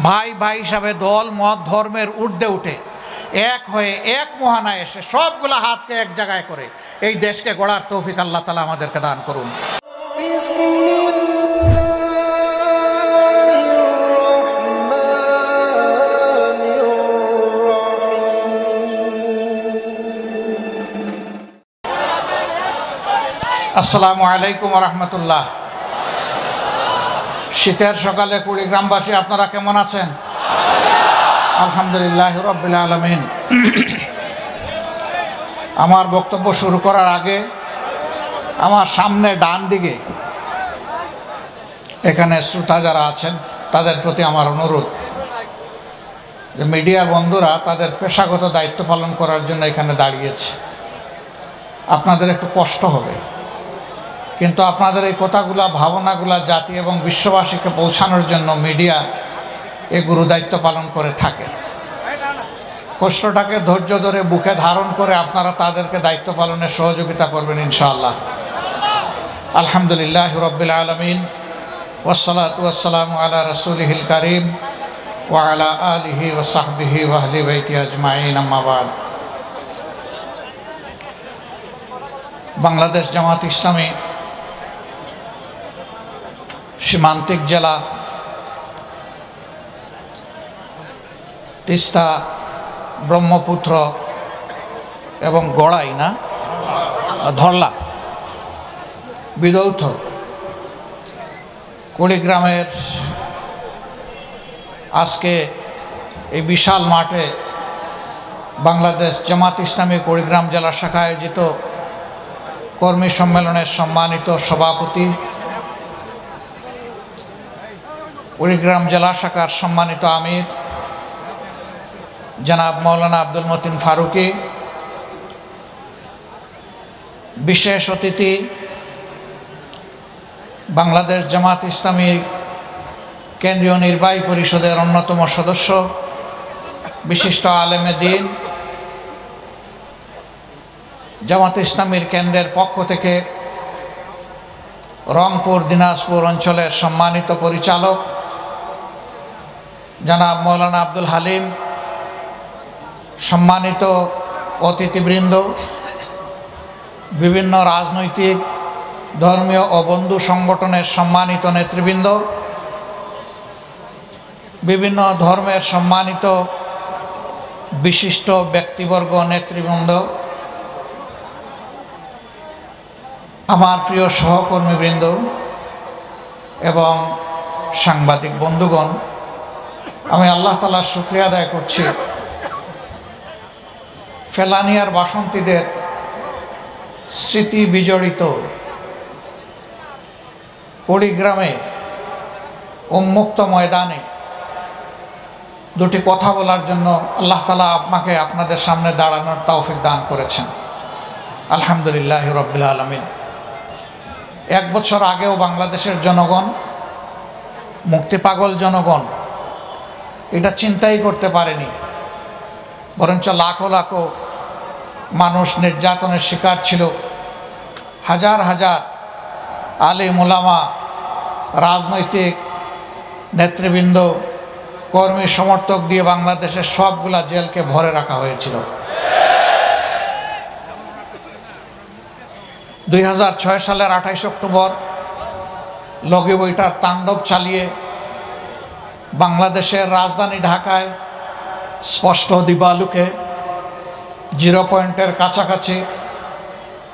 ভাই ভাই হিসাবে দল মত ধর্মের ঊর্ধ্বে উঠে এক হয়ে এক মহানায় এসে সবগুলা হাতকে এক জায়গায় করে এই দেশকে গড়ার তৌফিক আল্লাহ তাআলা আমাদেরকে দান করুন। আসসালামু আলাইকুম ওয়া রাহমাতুল্লাহ। শীতের সকালে কুড়িগ্রামবাসী আপনারা কেমন আছেন? আলহামদুলিল্লাহ রাব্বিল আলামিন। আমার বক্তব্য শুরু করার আগে আমার সামনে ডান দিকে এখানে শ্রোতা যারা আছেন তাদের প্রতি আমার অনুরোধ যে মিডিয়ার বন্ধুরা তাদের পেশাগত দায়িত্ব পালন করার জন্য এখানে দাঁড়িয়েছে। আপনাদের একটু কষ্ট হবে, কিন্তু আপনাদের এই কথাগুলা ভাবনাগুলা জাতি এবং বিশ্ববাসীকে পৌঁছানোর জন্য মিডিয়া এই গুরু দায়িত্ব পালন করে থাকে। কষ্টটাকে ধৈর্য ধরে বুকে ধারণ করে আপনারা তাদেরকে দায়িত্ব পালনে সহযোগিতা করবেন ইনশাআল্লাহ। আলহামদুলিল্লাহ রাব্বিল আলামিন ওয়াসসালাতু ওয়াসসালামু আলা রাসূলিহিল কারীম ওয়া আলা আলিহি ওয়া সাহবিহি ওয়া আহলি বাইতি আজমাইন, আম্মা বাদ। বাংলাদেশ জামাত ইসলামী সীমান্তিক জেলা তিস্তা, ব্রহ্মপুত্র এবং গড়াই না ধরলা বিদৌথ কুড়িগ্রামের আজকে এই বিশাল মাঠে বাংলাদেশ জামাত ইসলামী কুড়িগ্রাম জেলা শাখা আয়োজিত কর্মী সম্মেলনের সম্মানিত সভাপতি, কুড়িগ্রাম জেলা শাখার সম্মানিত আমির জনাব মৌলানা আব্দুল মতিন ফারুকি, বিশেষ অতিথি বাংলাদেশ জামাত ইসলামী কেন্দ্রীয় নির্বাহী পরিষদের অন্যতম সদস্য বিশিষ্ট আলেমে দ্বীন, জামাত ইসলামীর কেন্দ্রের পক্ষ থেকে রংপুর দিনাজপুর অঞ্চলের সম্মানিত পরিচালক জনাব মৌলানা আব্দুল হালিম, সম্মানিত অতিথিবৃন্দ, বিভিন্ন রাজনৈতিক ধর্মীয় ও বন্ধু সংগঠনের সম্মানিত নেতৃবৃন্দ, বিভিন্ন ধর্মের সম্মানিত বিশিষ্ট ব্যক্তিবর্গ নেতৃবৃন্দ, আমার প্রিয় সহকর্মীবৃন্দ এবং সাংবাদিক বন্ধুগণ, আমি আল্লাহ তাআলার শুকরিয়া আদায় করছি ফেলানিয়ার বাসন্তীদের স্মৃতি বিজড়িত কুড়িগ্রামে উন্মুক্ত ময়দানে দুটি কথা বলার জন্য আল্লাহ তাআলা আপনাকে আপনাদের সামনে দাঁড়ানোর তৌফিক দান করেছেন। আলহামদুলিল্লাহ রাব্বিল আলামিন। এক বছর আগেও বাংলাদেশের জনগণ, মুক্তিপাগল জনগণ এটা চিন্তাই করতে পারেনি, বরঞ্চ লাখো লাখো মানুষ নির্যাতনের শিকার ছিল। হাজার হাজার আলেম ওলামা, রাজনৈতিক নেতৃবৃন্দ, কর্মী সমর্থক দিয়ে বাংলাদেশের সবগুলা জেলকে ভরে রাখা হয়েছিল। 2006 সালের 28 অক্টোবর লগি বইটার তাণ্ডব চালিয়ে বাংলাদেশের রাজধানী ঢাকায় স্পষ্ট দিবালুকে জিরো পয়েন্টের কাছাকাছি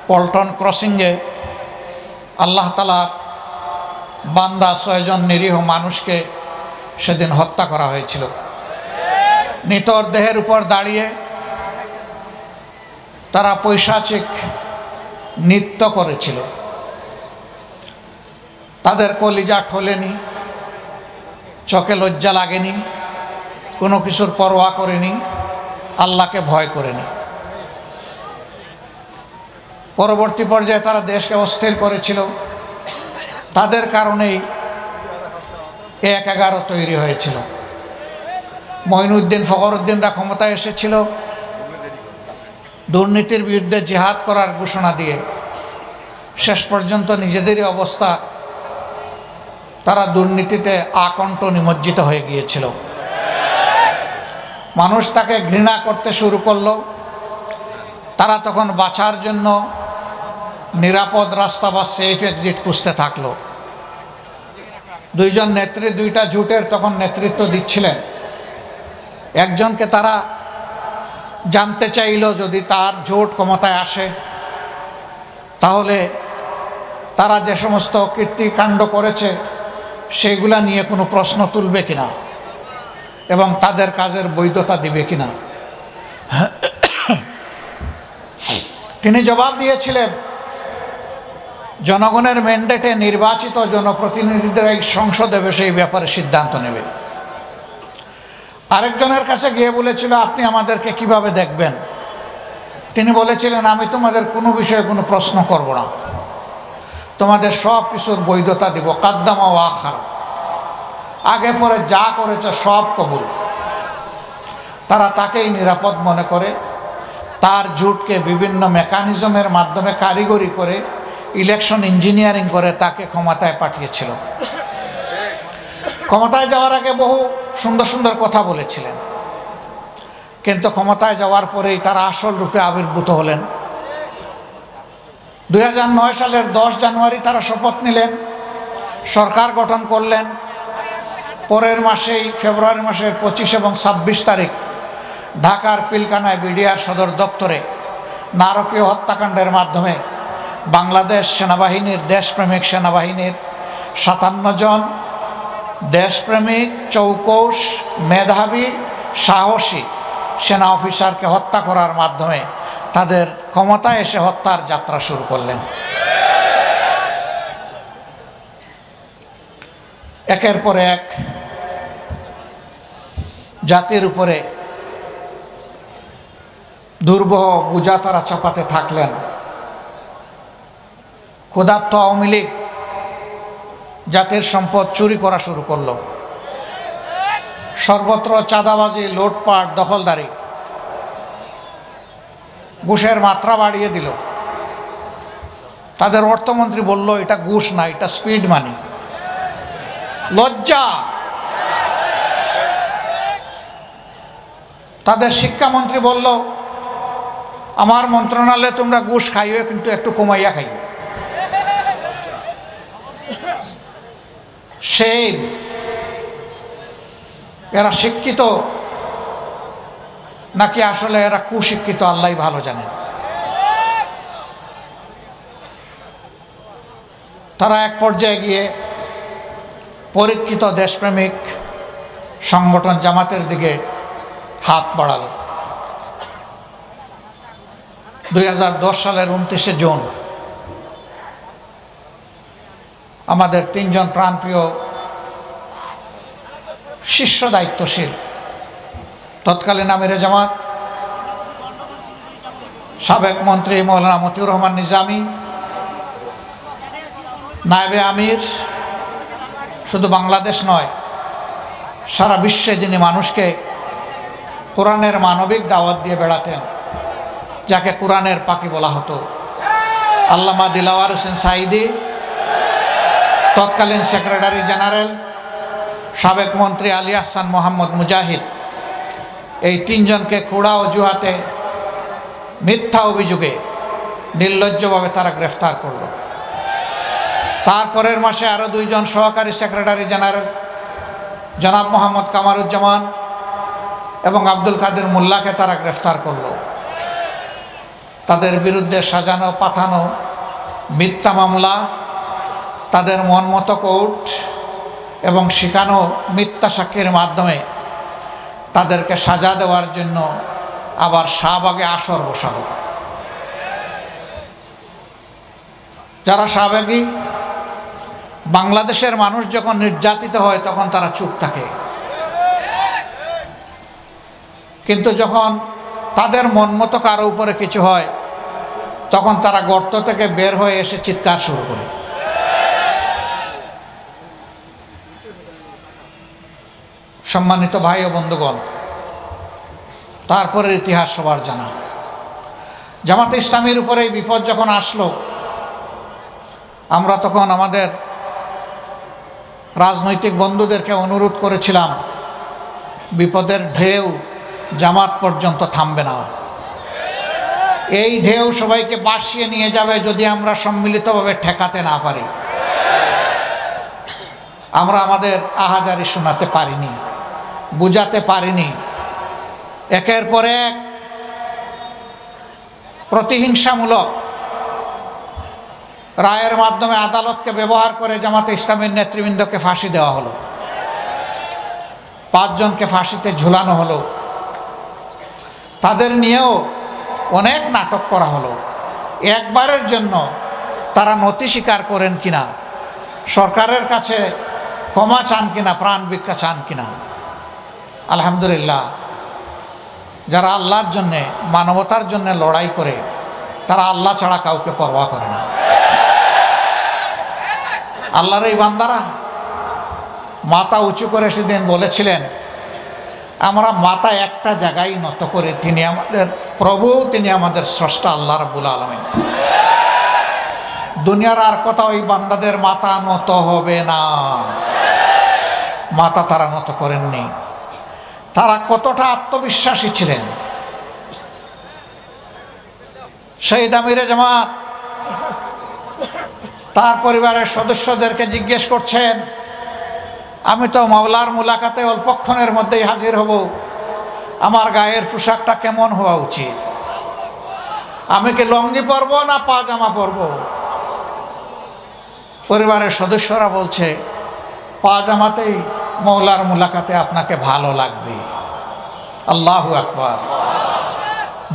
পল্টন ক্রসিংয়ে আল্লাহ তাআলার বান্দা 6 জন নিরীহ মানুষকে সেদিন হত্যা করা হয়েছিল। নিতর দেহের উপর দাঁড়িয়ে তারা পৈশাচিক নৃত্য করেছিল। তাদের কলিজা ঠোলেনি, চোখে লজ্জা লাগেনি, কোনো কিছুর পরোয়া করেনি, আল্লাহকে ভয় করেনি। পরবর্তী পর্যায়ে তারা দেশকে অস্থির করেছিল। তাদের কারণেই 1-11 তৈরি হয়েছিল। মঈনুদ্দিন ফখরুদ্দিনরা ক্ষমতায় এসেছিল দুর্নীতির বিরুদ্ধে জিহাদ করার ঘোষণা দিয়ে। শেষ পর্যন্ত নিজেদেরই অবস্থা, তারা দুর্নীতিতে আকণ্ঠ নিমজ্জিত হয়ে গিয়েছিল। মানুষ তাকে ঘৃণা করতে শুরু করলো। তারা তখন বাঁচার জন্য নিরাপদ রাস্তা বা সেফ এক্সিট খুঁজতে থাকলো। দুইজন নেত্রী দুইটা জোটের তখন নেতৃত্ব দিচ্ছিলেন। একজনকে তারা জানতে চাইল যদি তার জোট ক্ষমতায় আসে তাহলে তারা যে সমস্ত কীর্তিকাণ্ড করেছে সেগুলা নিয়ে কোনো প্রশ্ন তুলবে কিনা এবং তাদের কাজের বৈধতা দিবে কিনা। তিনি জবাব দিয়েছিলেন, জনগণের ম্যান্ডেটে নির্বাচিত জনপ্রতিনিধিদের এই সংসদে সেই ব্যাপারে সিদ্ধান্ত নেবে। আরেকজনের কাছে গিয়ে বলেছিল, আপনি আমাদেরকে কিভাবে দেখবেন? তিনি বলেছিলেন, আমি তোমাদের কোনো বিষয়ে কোনো প্রশ্ন করব না, তোমাদের সব কিছুর বৈধতা দিব, কাদ্দামা ওয়া আখারা, আগে পরে যা করেছে সব কবুল। তারা তাকেই নিরাপদ মনে করে তার জোটকে বিভিন্ন মেকানিজমের মাধ্যমে কারিগরি করে ইলেকশন ইঞ্জিনিয়ারিং করে তাকে ক্ষমতায় পাঠিয়েছিল। ক্ষমতায় যাওয়ার আগে বহু সুন্দর সুন্দর কথা বলেছিলেন, কিন্তু ক্ষমতায় যাওয়ার পরেই তারা আসল রূপে আবির্ভূত হলেন। 2009 সালের 10 জানুয়ারি তারা শপথ নিলেন, সরকার গঠন করলেন। পরের মাসেই ফেব্রুয়ারি মাসের 25 এবং 26 তারিখ ঢাকার পিলখানায় বিডিআর সদর দপ্তরে নারকীয় হত্যাকাণ্ডের মাধ্যমে বাংলাদেশ সেনাবাহিনীর, দেশপ্রেমিক সেনাবাহিনীর 57 জন দেশপ্রেমিক, চৌকস, মেধাবী, সাহসী সেনা অফিসারকে হত্যা করার মাধ্যমে তাদের ক্ষমতায় এসে হত্যার যাত্রা শুরু করলেন। একের পর এক জাতির উপরে দুর্বহ বোঝা তারা চাপাতে থাকলেন। ক্ষুধার্ত আওয়ামী লীগ জাতির সম্পদ চুরি করা শুরু করলো। সর্বত্র চাঁদাবাজি, লুটপাট, দখলদারি, ঘুষের মাত্রা বাড়িয়ে দিল। তাদের অর্থমন্ত্রী বলল, এটা ঘুষ না, এটা স্পিড মানি। লজ্জা! তাদের শিক্ষামন্ত্রী বলল, আমার মন্ত্রণালয়ে তোমরা ঘুষ খাইও, কিন্তু একটু কমাইয়া খাইও। সেই এরা শিক্ষিত নাকি আসলে এরা কুশিক্ষিত আল্লাহ ভালো জানেন। তারা এক পর্যায়ে গিয়ে পরীক্ষিত দেশপ্রেমিক সংগঠন জামাতের দিকে হাত বাড়ালো। 2010 সালের 29শে জুন আমাদের 3 জন প্রাণপ্রিয় শীর্ষ দায়িত্বশীল তৎকালীন আমিরে জামাত, সাবেক মন্ত্রী মৌলানা মতিউর রহমান নিজামী, নায়েবে আমির, শুধু বাংলাদেশ নয় সারা বিশ্বে যিনি মানুষকে কোরআনের মানবিক দাওয়াত দিয়ে বেড়াতেন, যাকে কোরআনের পাখি বলা হতো, আল্লামা দিলাওয়ার হোসেন সাঈদী, তৎকালীন সেক্রেটারি জেনারেল সাবেক মন্ত্রী আলী আহসান মোহাম্মদ মুজাহিদ, এই 3 জনকে খোড়া অজুহাতে মিথ্যা অভিযোগে নির্লজ্জভাবে তারা গ্রেফতার করল। তারপরের মাসে আরও 2 জন সহকারী সেক্রেটারি জেনারেল জনাব মোহাম্মদ কামারুজ্জামান এবং আব্দুল কাদের মোল্লাকে তারা গ্রেফতার করল। তাদের বিরুদ্ধে সাজানো পাঠানো মিথ্যা মামলা, তাদের মনমতো কোর্ট এবং শিখানো মিথ্যা সাক্ষীর মাধ্যমে তাদেরকে সাজা দেওয়ার জন্য আবার শাহবাগে আসর বসালো। যারা শাহবাগী, বাংলাদেশের মানুষ যখন নির্যাতিত হয় তখন তারা চুপ থাকে, কিন্তু যখন তাদের মনমতো কারো উপরে কিছু হয় তখন তারা গর্ত থেকে বের হয়ে এসে চিৎকার শুরু করে। সম্মানিত ভাই ও বন্ধুগণ, তারপরের ইতিহাস সবার জানা। জামাতে ইসলামীর উপরে এই বিপদ যখন আসলো, আমরা তখন আমাদের রাজনৈতিক বন্ধুদেরকে অনুরোধ করেছিলাম, বিপদের ঢেউ জামাত পর্যন্ত থামবে না। এই ঢেউ সবাইকে ভাসিয়ে নিয়ে যাবে যদি আমরা সম্মিলিতভাবে ঠেকাতে না পারি। আমরা আমাদের আহাজারি শোনাতে পারিনি, বুঝাতে পারিনি। একের পর এক প্রতিহিংসামূলক রায়ের মাধ্যমে আদালতকে ব্যবহার করে জামাতে ইসলামের নেতৃবৃন্দকে ফাঁসি দেওয়া হলো, 5 জনকে ফাঁসিতে ঝুলানো হলো। তাদের নিয়েও অনেক নাটক করা হলো। একবারের জন্য তারা নথি স্বীকার করেন কিনা, সরকারের কাছে ক্ষমা চান কিনা, প্রাণ ভিক্ষা চান কিনা। আলহামদুলিল্লাহ, যারা আল্লাহর জন্যে, মানবতার জন্য লড়াই করে তারা আল্লাহ ছাড়া কাউকে পরোয়া করে না। আল্লাহর এই বান্দারা মাথা উঁচু করে সেদিন বলেছিলেন, আমরা মাথা একটা জায়গায় নত করে, তিনি আমাদের প্রভু, তিনি আমাদের স্রষ্টা আল্লাহ রাব্বুল আলামিন। দুনিয়ার আর কোথাও ওই বান্দাদের মাথা নত হবে না। মাথা তারা নত করেননি। তারা কতটা আত্মবিশ্বাসী ছিলেন। শহীদ আমিরে জামাত তার পরিবারের সদস্যদেরকে জিজ্ঞেস করছেন, আমি তো মাওলার মুলাকাতে অল্পক্ষণের মধ্যেই হাজির হব, আমার গায়ের পোশাকটা কেমন হওয়া উচিত? আমি কি লঙ্গি পরব না পাজামা পরব? পরিবারের সদস্যরা বলছে, পাজামাতেই মাওলার মুলাকাতে আপনাকে ভালো লাগবে। আল্লাহু আকবার।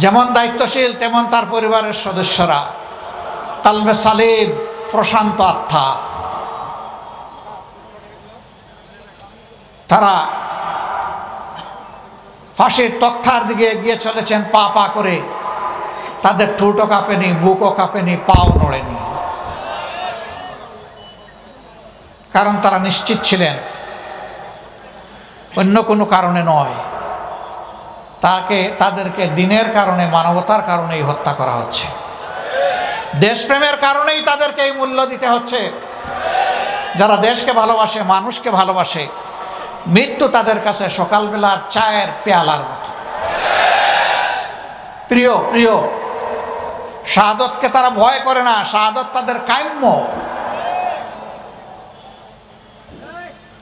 যেমন দায়িত্বশীল তেমন তার পরিবারের সদস্যরা, কালবে সালিম, প্রশান্ত আত্মা। তারা ফাঁসির তক্তার দিকে এগিয়ে চলেছেন পা পা করে। তাদের ঠোঁটও কাঁপেনি, বুকও কাঁপেনি, পাও নড়েনি। কারণ তারা নিশ্চিত ছিলেন অন্য কোনো কারণে নয়, তাদেরকে দিনের কারণে, মানবতার কারণেই হত্যা করা হচ্ছে। দেশপ্রেমের কারণেই তাদেরকে এই মূল্য দিতে হচ্ছে। যারা দেশকে ভালোবাসে, মানুষকে ভালোবাসে, মৃত্যু তাদের কাছে সকালবেলার চায়ের পেয়ালার মতো প্রিয়। প্রিয় শাহাদতকে তারা ভয় করে না, শাহাদত তাদের কাম্য।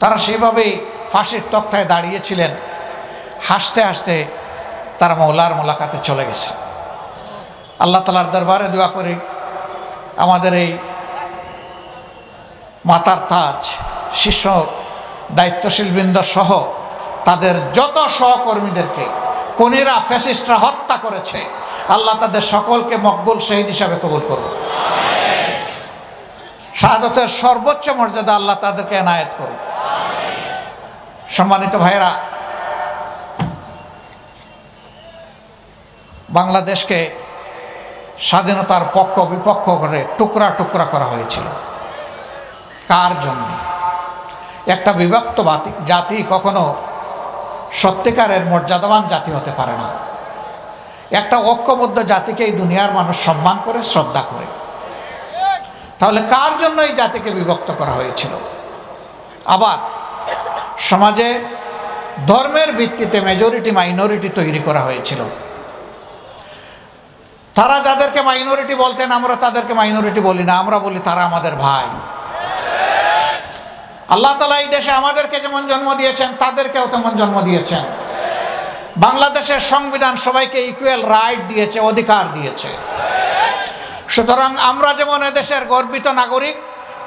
তারা সেইভাবেই ফাঁসির তক্তায় দাঁড়িয়েছিলেন। হাসতে হাসতে তারা মাওলার মুলাকাতে চলে গেছে। আল্লাহ তাআলার দরবারে দোয়া করি, আমাদের এই মাতার তাজ শীর্ষ দায়িত্বশীল বৃন্দ সহ তাদের যত সহকর্মীদেরকে খুনিরা, ফ্যাসিস্টরা হত্যা করেছে, আল্লাহ তাদের সকলকে মকবুল শহীদ হিসাবে কবুল করুন। শাহাদতের সর্বোচ্চ মর্যাদা আল্লাহ তাদেরকে এনায়েত করুন। সম্মানিত ভাইরা, বাংলাদেশকে স্বাধীনতার পক্ষ বিপক্ষ করে টুকরা টুকরা করা হয়েছিল। কার জন্য? একটা বিভক্ত জাতি কখনো সত্যিকারের মর্যাদাবান জাতি হতে পারে না। একটা ঐক্যবদ্ধ জাতিকেই দুনিয়ার মানুষ সম্মান করে, শ্রদ্ধা করে। তাহলে কার জন্য এই জাতিকে বিভক্ত করা হয়েছিল? আবার সমাজে ধর্মের ভিত্তিতে মেজরিটি মাইনরিটি তৈরি করা হয়েছিল। তারা যাদেরকে মাইনরিটি বলতেন, আমরা তাদেরকে মাইনরিটি বলি না, আমরা বলি তারা আমাদের ভাই। আল্লাহ তাআলা এই দেশে আমাদেরকে যেমন জন্ম দিয়েছেন, তাদেরকেও তেমন জন্ম দিয়েছেন। বাংলাদেশের সংবিধান সবাইকে ইকুয়াল রাইট দিয়েছে, অধিকার দিয়েছে। সুতরাং আমরা যেমন এদেশের গর্বিত নাগরিক,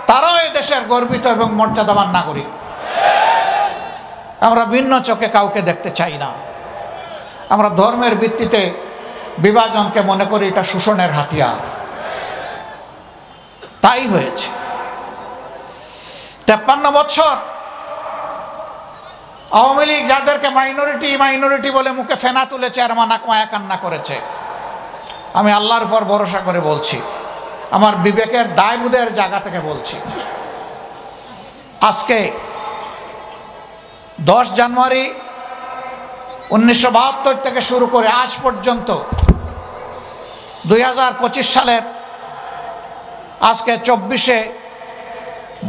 তারাও এদেশের গর্বিত এবং মর্যাদাবান নাগরিক। আমরা ভিন্ন চোখে কাউকে দেখতে চাই না। আমরা ধর্মের ভিত্তিতে বিভাজনকে মনে করি এটা শোষণের হাতিয়ার। তাই হয়েছে। 53 বছর আওয়ামী লীগ যাদেরকে মাইনরিটি বলে মুখে ফেনা তুলেছে আর মায়া কান্না করেছে, আমি আল্লাহর উপর ভরসা করে বলছি, আমার বিবেকের দায়বোধের জায়গা থেকে বলছি, আজকে 10 জানুয়ারি 1972 থেকে শুরু করে আজ পর্যন্ত 2025 সালের আজকে 24শে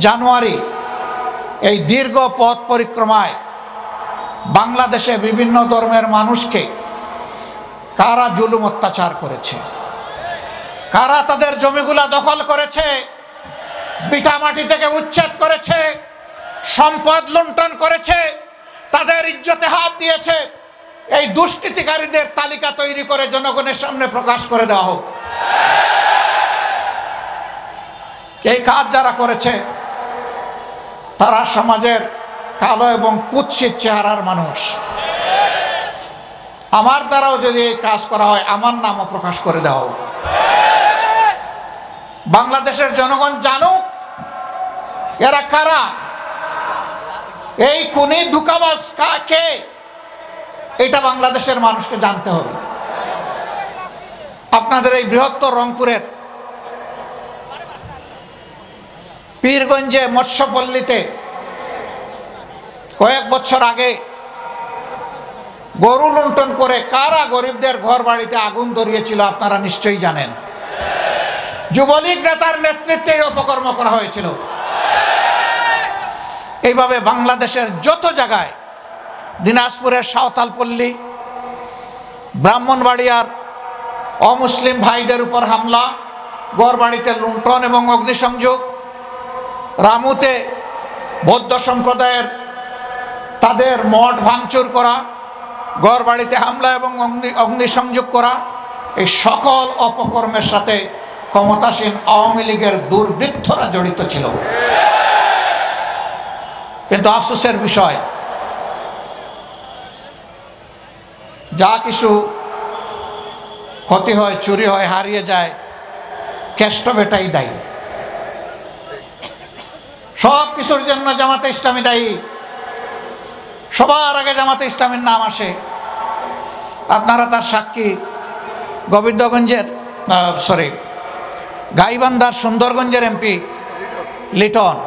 জানুয়ারি এই দীর্ঘ পথ পরিক্রমায় বাংলাদেশে বিভিন্ন ধর্মের মানুষকে কারা জুলুম অত্যাচার করেছে, কারা তাদের জমিগুলা দখল করেছে, ভিটামাটি থেকে উচ্ছেদ করেছে, সম্পদ লুণ্ঠন করেছে, তাদের ইজ্জতে হাত দিয়েছে, এই দুষ্কৃতিকারীদের তালিকা তৈরি করে জনগণের সামনে প্রকাশ করে দেওয়া হোক। এই কাজ যারা করেছে তারা সমাজের কালো এবং কুৎসিত চেহারার মানুষ। আমার দ্বারাও যদি এই কাজ করা হয়, আমার নামও প্রকাশ করে দেওয়া হোক। বাংলাদেশের জনগণ জানুক এরা কারা, এই খুনি ধোঁকাবাজ কে, এটা বাংলাদেশের মানুষকে জানতে হবে। আপনাদের এই বৃহত্তর রংপুরের পীরগঞ্জে মৎস্যপল্লীতে কয়েক বছর আগে গরু লুণ্ঠন করে কারা গরিবদের ঘর বাড়িতে আগুন ধরিয়েছিল আপনারা নিশ্চয়ই জানেন। যুবলীগ নেতার নেতৃত্বে এই অপকর্ম করা হয়েছিল। এইভাবে বাংলাদেশের যত জায়গায়, দিনাজপুরের সাঁওতালপল্লী, ব্রাহ্মণবাড়িয়ার অমুসলিম ভাইদের উপর হামলা, ঘরবাড়িতে লুণ্ঠন এবং অগ্নিসংযোগ, রামুতে বৌদ্ধ সম্প্রদায়ের তাদের মঠ ভাঙচুর করা, ঘরবাড়িতে হামলা এবং অগ্নিসংযোগ করা, এই সকল অপকর্মের সাথে ক্ষমতাসীন আওয়ামী লীগের দুর্বৃত্তরা জড়িত ছিল। কিন্তু আফসোসের বিষয়, যা কিছু ক্ষতি হয়, চুরি হয়, হারিয়ে যায়, কেষ্ট বেটাই দায়ী। সব কিছুর জন্য জামাতে ইসলামী দায়ী। সবার আগে জামাতে ইসলামীর নাম আসে। আপনারা তার সাক্ষী। গোবিন্দগঞ্জের গাইবান্ধার সুন্দরগঞ্জের এমপি লিটন,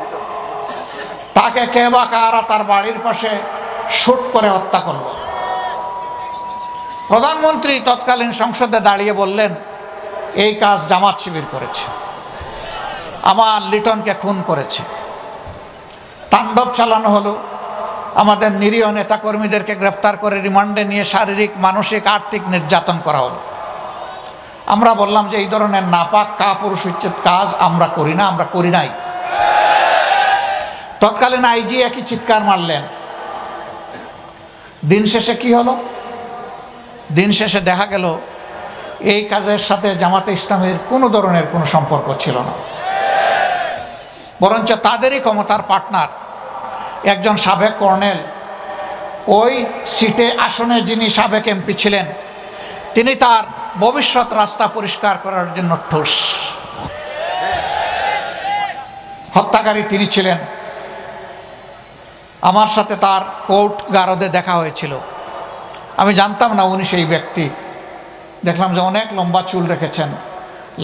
তাকে কে বা কারা তার বাড়ির পাশে শুট করে হত্যা করল। প্রধানমন্ত্রী তৎকালীন সংসদে দাঁড়িয়ে বললেন, এই কাজ জামাত শিবির করেছে, আমার লিটনকে খুন করেছে। তাণ্ডব চালানো হলো, আমাদের নিরীহ নেতাকর্মীদেরকে গ্রেফতার করে রিমান্ডে নিয়ে শারীরিক, মানসিক, আর্থিক নির্যাতন করা হলো। আমরা বললাম যে এই ধরনের নাপাক কাপুরুষোচিত কাজ আমরা করি না, আমরা করি নাই। তৎকালীন আইজি একই চিৎকার মারলেন। দিন শেষে কি হলো? দিন শেষে দেখা গেল এই কাজের সাথে জামাতে ইসলামের কোনো ধরনের কোনো সম্পর্ক ছিল না, বরঞ্চ তাদেরই ক্ষমতার পার্টনার একজন সাবেক কর্নেল, ওই সিটে আসনে যিনি সাবেক এমপি ছিলেন, তিনি তার ভবিষ্যৎ রাস্তা পরিষ্কার করার জন্য ঠোস হত্যাকারী তিনি ছিলেন। আমার সাথে তার কোর্ট গারদে দেখা হয়েছিল। আমি জানতাম না উনি সেই ব্যক্তি। দেখলাম যে অনেক লম্বা চুল রেখেছেন,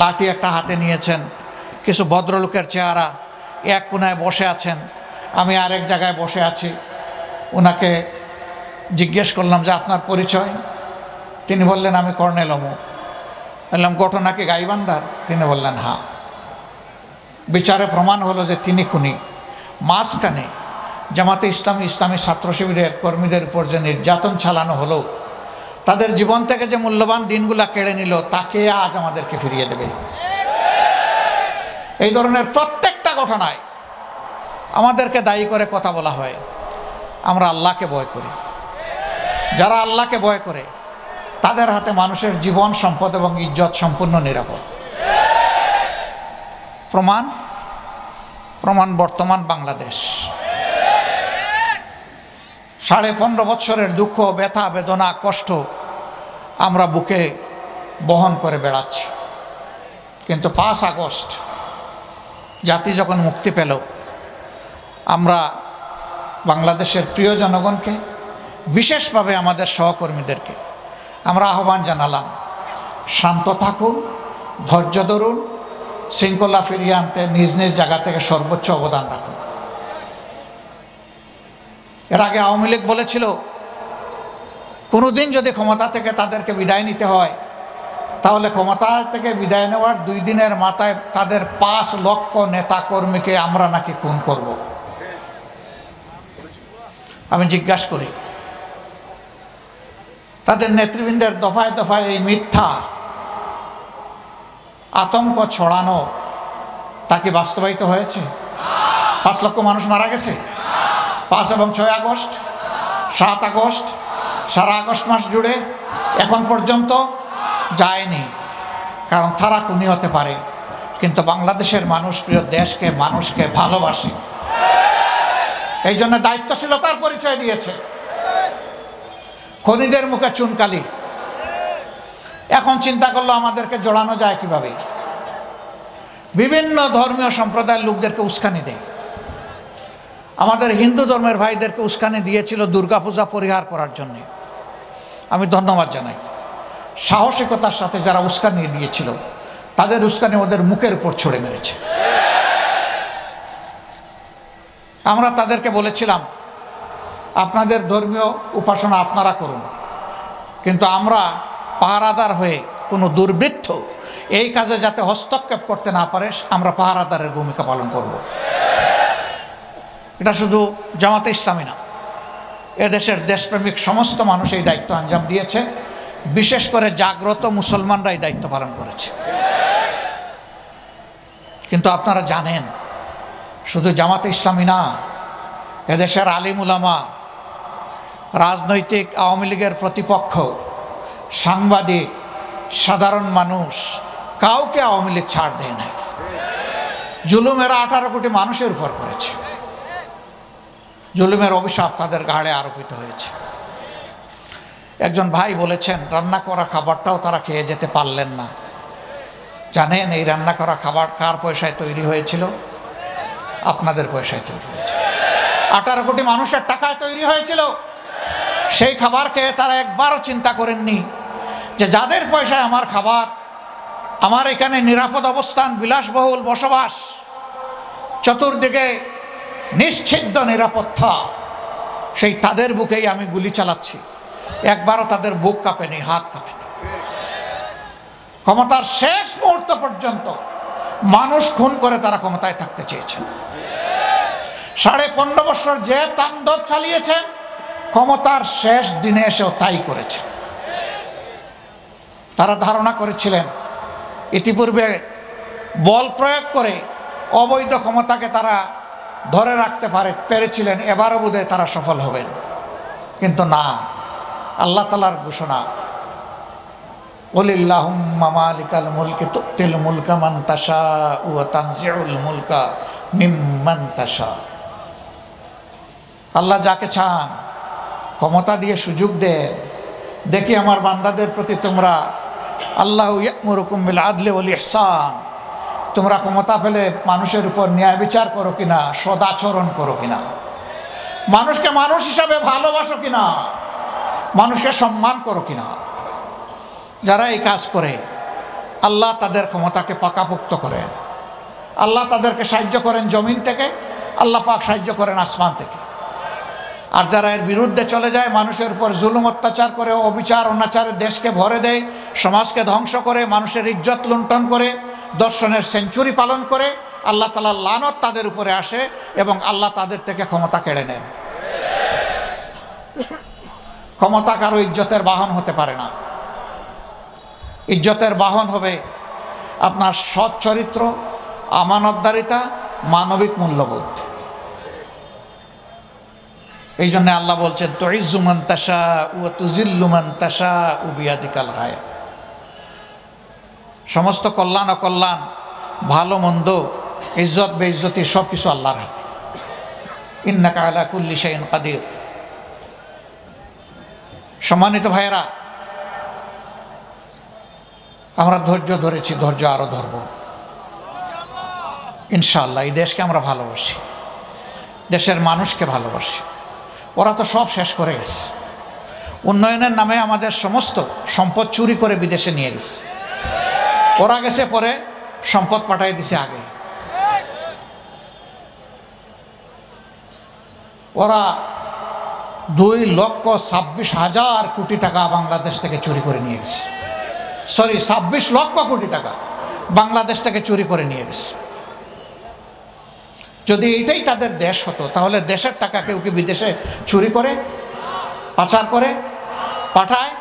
লাঠি একটা হাতে নিয়েছেন, কিছু ভদ্রলোকের চেহারা, এক কোনায় বসে আছেন, আমি আরেক জায়গায় বসে আছি। ওনাকে জিজ্ঞেস করলাম যে আপনার পরিচয়? তিনি বললেন আমি কর্নেল অমুক। বললাম ঘটনা কি গাইবান্ধার? তিনি বললেন হ্যাঁ। বিচারে প্রমাণ হলো যে তিনি খুনি। মাঝখানে জামাতে ইসলামী ছাত্র শিবিরের কর্মীদের উপর যে নির্যাতন চালানো হলো, তাদের জীবন থেকে যে মূল্যবান দিনগুলা কেড়ে নিল, তাকে আজ আমাদেরকে ফিরিয়ে দেবে। এই ধরনের প্রত্যেকটা ঘটনায় আমাদেরকে দায়ী করে কথা বলা হয়। আমরা আল্লাহকে ভয় করি। যারা আল্লাহকে ভয় করে তাদের হাতে মানুষের জীবন, সম্পদ এবং ইজ্জত সম্পূর্ণ নিরাপদ। প্রমাণ বর্তমান বাংলাদেশ। 15.5 বছরের দুঃখ, ব্যথা, বেদনা, কষ্ট আমরা বুকে বহন করে বেড়াচ্ছি। কিন্তু 5 আগস্ট জাতি যখন মুক্তি পেল, আমরা বাংলাদেশের প্রিয় জনগণকে, বিশেষভাবে আমাদের সহকর্মীদেরকে আমরা আহ্বান জানালাম, শান্ত থাকুন, ধৈর্য ধরুন, শৃঙ্খলা ফিরিয়ে আনতে নিজ নিজ জায়গা থেকে সর্বোচ্চ অবদান রাখুন। এর আগে আওয়ামী লীগ বলেছিল কোনোদিন যদি ক্ষমতা থেকে তাদেরকে বিদায় নিতে হয়, তাহলে ক্ষমতা থেকে বিদায় নেওয়ার 2 দিনের মাথায় তাদের 5 লক্ষ নেতা কর্মীকে আমরা নাকি খুন করব। আমি জিজ্ঞাসা করি, তাদের নেতৃবৃন্দের দফায় দফায় এই মিথ্যা আতঙ্ক ছড়ানো তা কি বাস্তবায়িত হয়েছে? 5 লক্ষ মানুষ মারা গেছে 5 এবং 6 আগস্ট, 7 আগস্ট, সারা আগস্ট মাস জুড়ে এখন পর্যন্ত যায়নি। কারণ তারা খুনি হতে পারে, কিন্তু বাংলাদেশের মানুষ প্রিয় দেশকে, মানুষকে ভালোবাসে, এই জন্য দায়িত্বশীলতার পরিচয় দিয়েছে। খনিদের মুখে চুনকালি। এখন চিন্তা করলো আমাদেরকে জড়ানো যায় কিভাবে। বিভিন্ন ধর্মীয় সম্প্রদায়ের লোকদেরকে উস্কানি দেয়। আমাদের হিন্দু ধর্মের ভাইদেরকে উস্কানি দিয়েছিল দুর্গাপূজা পরিহার করার জন্য। আমি ধন্যবাদ জানাই সাহসিকতার সাথে যারা উস্কানি দিয়েছিল, তাদের উস্কানি ওদের মুখের উপর ছুড়ে মেরেছে। আমরা তাদেরকে বলেছিলাম আপনাদের ধর্মীয় উপাসনা আপনারা করুন, কিন্তু আমরা পাহারাদার হয়ে কোনো দুর্বৃত্ত এই কাজে যাতে হস্তক্ষেপ করতে না পারে আমরা পাহারাদারের ভূমিকা পালন করব। এটা শুধু জামাতে ইসলামী না, এদেশের দেশপ্রেমিক সমস্ত মানুষ এই দায়িত্ব আঞ্জাম দিয়েছে। বিশেষ করে জাগ্রত মুসলমানরা এই দায়িত্ব পালন করেছে। কিন্তু আপনারা জানেন শুধু জামাতে ইসলামী না, এদেশের আলিম উলামা, রাজনৈতিক আওয়ামী লীগের প্রতিপক্ষ, সাংবাদিক, সাধারণ মানুষ, কাউকে আওয়ামী লীগ ছাড় দেয় নাই। জুলুমেরা 18 কোটি মানুষের উপর করেছে। জুলুমের অভিশাপ তাদের ঘাড়ে আরোপিত হয়েছে। একজন ভাই বলেছেন রান্না করা খাবারটাও তারা খেয়ে যেতে পারলেন না। জানেন এই রান্না করা খাবার কার পয়সায় তৈরি হয়েছিল? আপনাদের পয়সায় তৈরি হয়েছিল। 18 কোটি মানুষের টাকায় তৈরি হয়েছিল। সেই খাবার খেয়ে তারা একবারও চিন্তা করেননি যে যাদের পয়সায় আমার খাবার, আমার এখানে নিরাপদ অবস্থান, বিলাসবহুল বসবাস, চতুর্দিকে নিশ্চিদ্র নিরাপত্তা, সেই তাদের বুকেই আমি গুলি চালাচ্ছি। একবারও তাদের বুক কাঁপেনি, হাত কাঁপেনি। ক্ষমতার শেষ মুহূর্ত পর্যন্ত মানুষ খুন করে তারা ক্ষমতায় থাকতে চেয়েছেন। 15.5 বছর যে তাণ্ডব চালিয়েছেন, ক্ষমতার শেষ দিনে এসেও তাই করেছে। তারা ধারণা করেছিলেন ইতিপূর্বে বল প্রয়োগ করে অবৈধ ক্ষমতাকে তারা ধরে রাখতে পেরেছিলেন, এবারও বোধহয় তারা সফল হবেন। কিন্তু না, আল্লাহ তাআলার ঘোষণা, কুলিল্লাহুম্মা মালিকাল মুলকি তুতিল মুলকা মান তাশাউ ওয়া তানজিউল মুলকা মিম্মান তাশা। আল্লাহ যাকে চান ক্ষমতা দিয়ে সুযোগ দেন। দেখি আমার বান্দাদের প্রতি তোমরা, আল্লাহু ইয়া'মুরুকুম বিল আদলি ওয়াল ইহসান, তোমরা ক্ষমতা পেলে মানুষের উপর ন্যায় বিচার করো কিনা, সদাচরণ করো কিনা, মানুষকে মানুষ হিসাবে ভালোবাসো কিনা, মানুষকে সম্মান করো কিনা। যারা এই কাজ করে আল্লাহ তাদের ক্ষমতাকে পাকাপোক্ত করেন। আল্লাহ তাদেরকে সাহায্য করেন জমিন থেকে, আল্লাহ পাক সাহায্য করেন আসমান থেকে। আর যারা এর বিরুদ্ধে চলে যায়, মানুষের উপর জুলুম অত্যাচার করে, অবিচার অনাচারে দেশকে ভরে দেয়, সমাজকে ধ্বংস করে, মানুষের ইজ্জত লুণ্ঠন করে, দর্শনের সেঞ্চুরি পালন করে, আল্লাহ তাআলার লানত তাদের উপরে আসে এবং আল্লাহ তাদের থেকে ক্ষমতা কেড়ে নেন। ক্ষমতা কারো ইজ্জতের বাহন হতে পারে না। ইজ্জতের বাহন হবে আপনার সৎ চরিত্র, আমানতদারিতা, মানবিক মূল্যবোধ। এই জন্য আল্লাহ বলছেন তুইজ্জু মান তাশাউ ওয়া তুযিল্লু মান তাশাউ বিয়াদিকাল গায়ব। সমস্ত কল্যাণ অকল্যাণ, ভালো মন্দ, ইজ্জত বেইজ্জতি সব কিছু আল্লাহর হাতে। ইন্নাকা আলা কুল্লি শাইইন কাদির। সম্মানিত ভাইয়েরা, আমরা ধৈর্য ধরেছি, ধৈর্য আরো ধরব ইনশাআল্লাহ। এই দেশকে আমরা ভালোবাসি, দেশের মানুষকে ভালোবাসি। ওরা তো সব শেষ করে গেছে। উন্নয়নের নামে আমাদের সমস্ত সম্পদ চুরি করে বিদেশে নিয়ে গেছে। ওরা গেছে পরে সম্পদ পাঠিয়ে দিছে আগে। ওরা 2,26,000 কোটি টাকা বাংলাদেশ থেকে চুরি করে নিয়ে গেছে। 26 লক্ষ কোটি টাকা বাংলাদেশ থেকে চুরি করে নিয়ে গেছে। যদি এইটাই তাদের দেশ হতো, তাহলে দেশের টাকা কেউ কি বিদেশে চুরি করে, পাচার করে, পাঠায়?